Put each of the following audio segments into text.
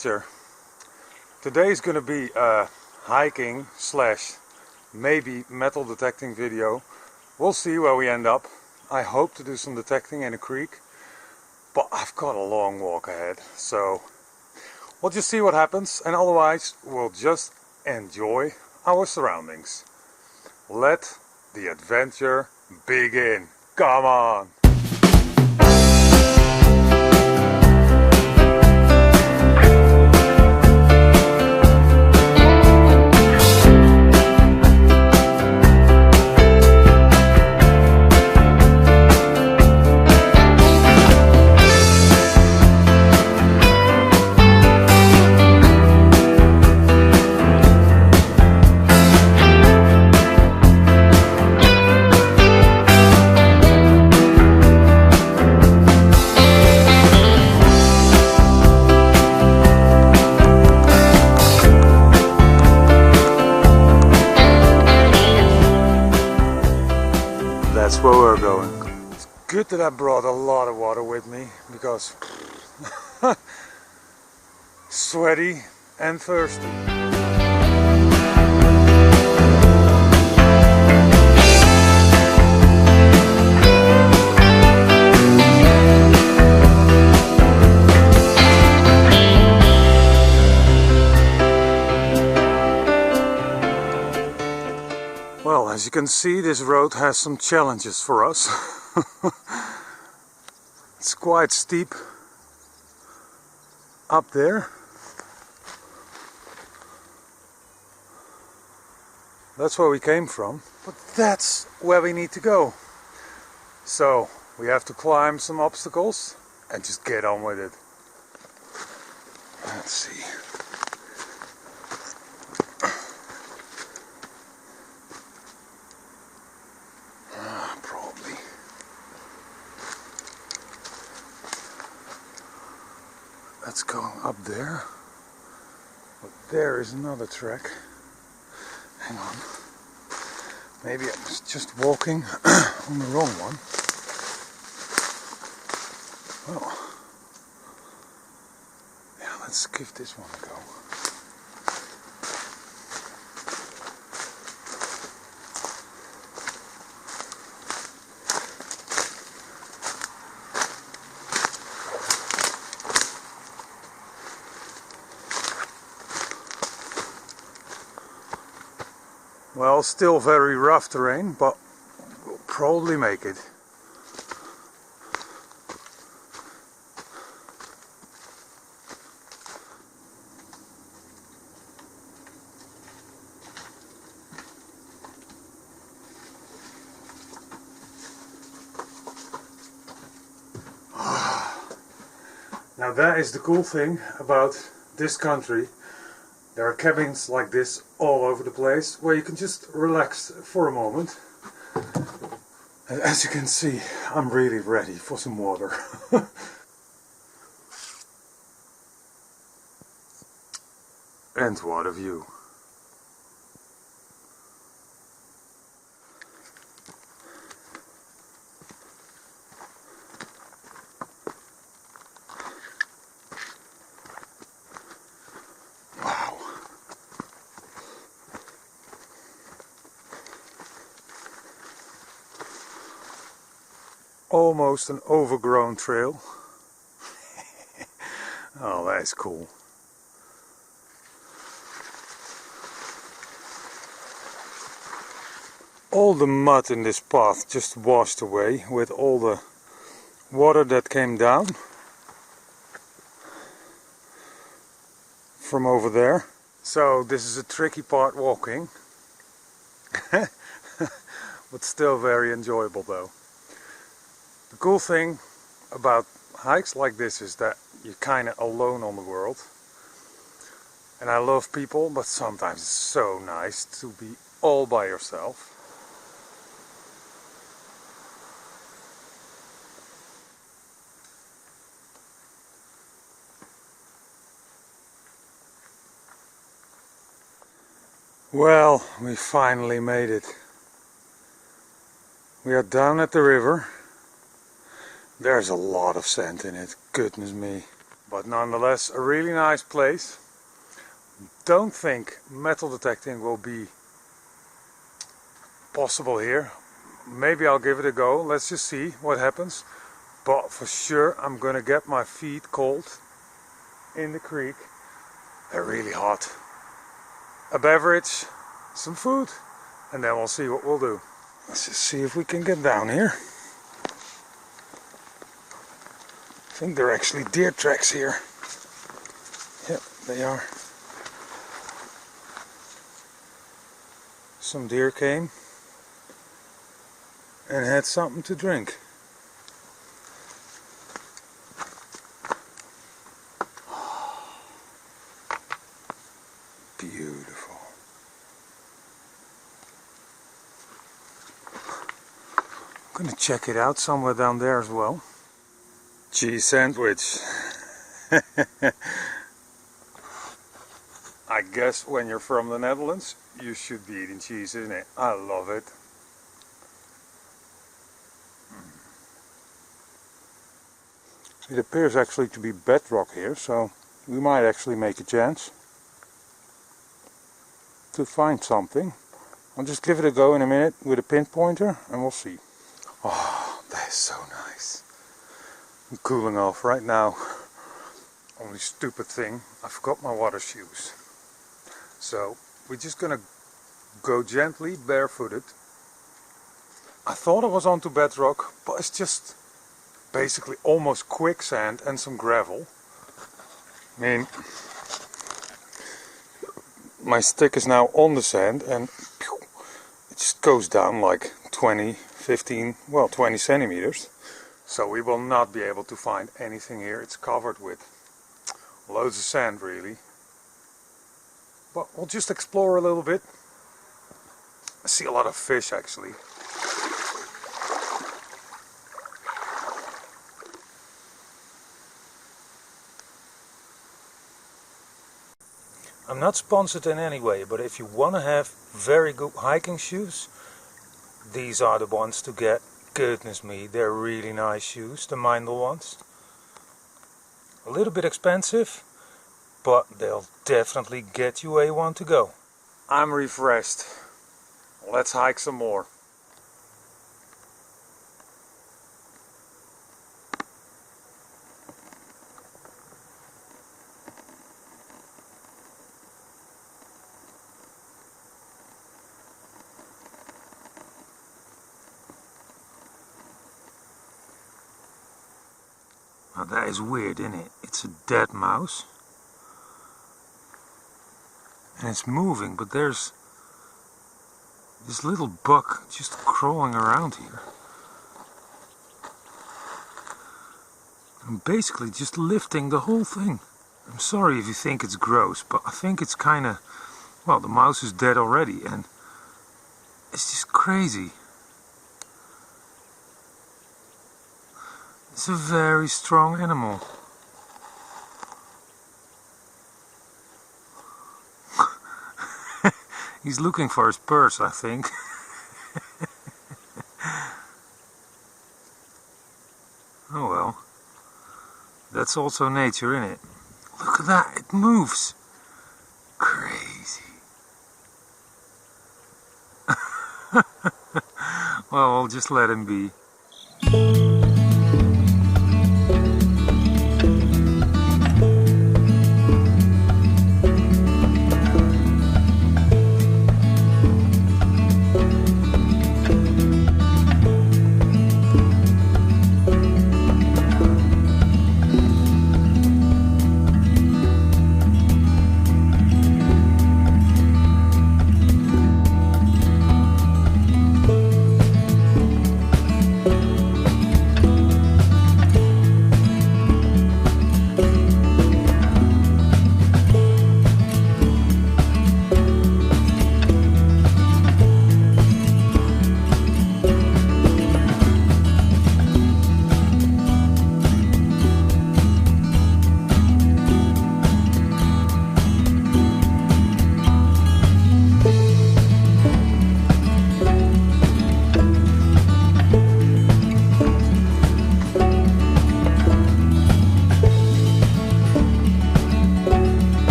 adventure. Today's gonna be a hiking slash maybe metal detecting video. We'll see where we end up. I hope to do some detecting in a creek, but I've got a long walk ahead, so we'll just see what happens, and otherwise we'll just enjoy our surroundings. Let the adventure begin. Come on! That's where we're going. It's good that I brought a lot of water with me because sweaty and thirsty. Well, as you can see, this road has some challenges for us. It's quite steep up there. That's where we came from, but that's where we need to go. So we have to climb some obstacles and just get on with it. Let's see. Let's go up there, but there is another track. Hang on, maybe I was just walking on the wrong one. Well, yeah, let's give this one a go. Well, still very rough terrain, but we'll probably make it. Now that is the cool thing about this country. There are cabins like this all over the place where you can just relax for a moment. And as you can see, I'm really ready for some water. And what a view. Almost an overgrown trail. Oh, that's cool. All the mud in this path just washed away with all the water that came down from over there. So this is a tricky part walking, but still very enjoyable though. The cool thing about hikes like this is that you're kind of alone on the world. And I love people, but sometimes it's so nice to be all by yourself. Well, we finally made it. We are down at the river. There's a lot of sand in it, goodness me. but nonetheless a really nice place. Don't think metal detecting will be possible here. Maybe I'll give it a go. Let's just see what happens. But for sure I'm gonna get my feet cold in the creek. They're really hot. A beverage, some food, and then we'll see what we'll do. Let's just see if we can get down here. I think there are actually deer tracks here. Yep, they are. Some deer came and had something to drink. Beautiful. I'm gonna check it out somewhere down there as well. Cheese sandwich. I guess when you're from the Netherlands, you should be eating cheese, isn't it? I love it. It appears actually to be bedrock here, so we might actually make a chance to find something. I'll just give it a go in a minute with a pinpointer and we'll see. Oh, that is so nice. I'm cooling off right now. Only stupid thing, I forgot my water shoes. So we're just gonna go gently barefooted. I thought it was onto bedrock, but it's just basically almost quicksand and some gravel. I mean, my stick is now on the sand and it just goes down like 20 centimeters. So we will not be able to find anything here. It's covered with loads of sand really. But we'll just explore a little bit. I see a lot of fish actually. I'm not sponsored in any way, but if you want to have very good hiking shoes, these are the ones to get. Goodness me, they're really nice shoes, the Mindel ones. A little bit expensive, but they'll definitely get you where you want to go. I'm refreshed. Let's hike some more. Now that is weird, isn't it? It's a dead mouse. And it's moving, but there's this little bug just crawling around here. I'm basically just lifting the whole thing. I'm sorry if you think it's gross, but I think it's kind of... Well, the mouse is dead already, and it's just crazy. It's a very strong animal. He's looking for his purse, I think. Oh well. That's also nature, isn't it? Look at that, it moves. Crazy. Well, I'll just let him be.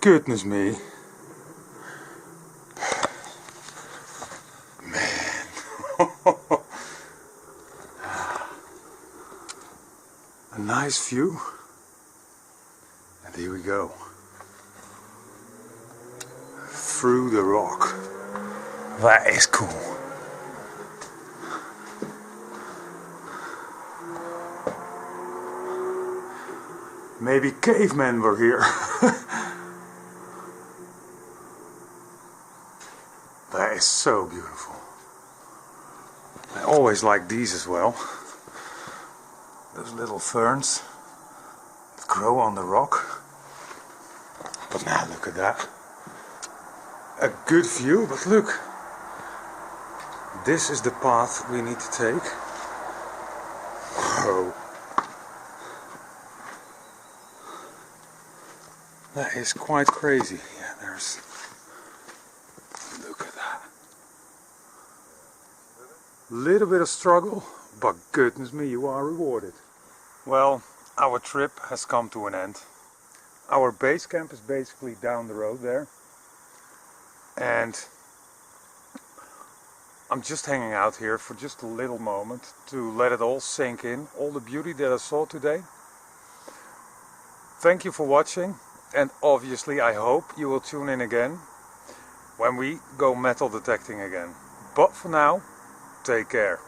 goodness me. Man. A nice view. And here we go. Through the rock. That is cool. Maybe cavemen were here. That is so beautiful. I always like these as well. Those little ferns that grow on the rock. But now look at that. A good view, but look. This is the path we need to take. Whoa. That is quite crazy. Yeah, there's... Look at that. Little bit of struggle, but goodness me, you are rewarded. Well, our trip has come to an end. Our base camp is basically down the road there. And I'm just hanging out here for just a little moment to let it all sink in, all the beauty that I saw today. Thank you for watching. And obviously I hope you will tune in again when we go metal detecting again. But for now, take care.